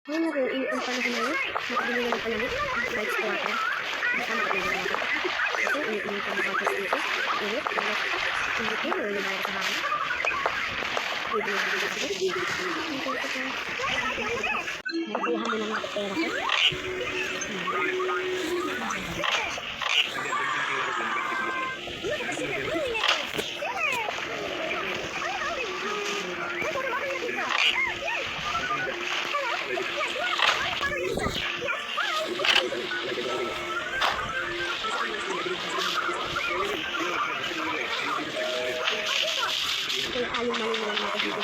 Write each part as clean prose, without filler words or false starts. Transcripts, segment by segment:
Ngayon na kung init ang panahon na yun, makabili na ng palamig, light water. Kasama ka din natin. Ito, init-init ang makakas dito. Init, init. Init yun, wala na sa hangin. Pwede na dito ako. Nakuyahan mo na mga pera ko. Kaya aling malimulan natin dito.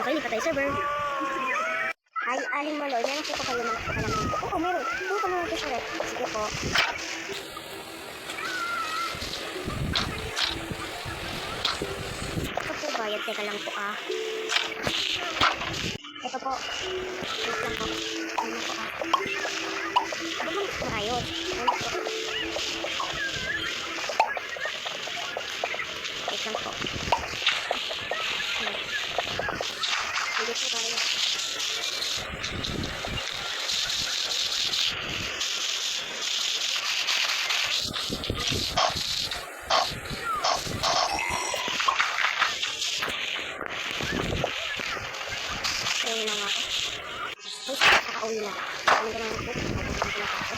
Okay, lipat tayo server. Ay, aling maloy, meron po pa kayo ng kalaman po. Oo, meron. Puto mo natin sa rep. Sige po. Ito po bayad. Teka lang po ah. Ito po. Wait lang po. Ano po ah. Ano bang marayot? Ano po? Wait lang po. Hindi po tayo. Ayun na nga ako. Ay, nakauwi na. Ano ka naman po? Nakauwi na ako.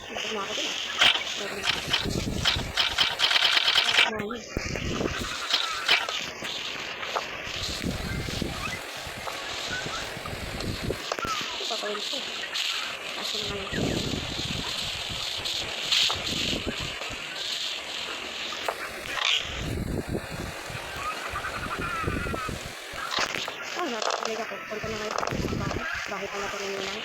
Bakit mo ako din ah? Bakit mo ako din? Bakit papawin ko. Kasi naman ito. Oh, napakagaling ako. Punta na ngayon sa bahay. Bahay pala ito ng nilang.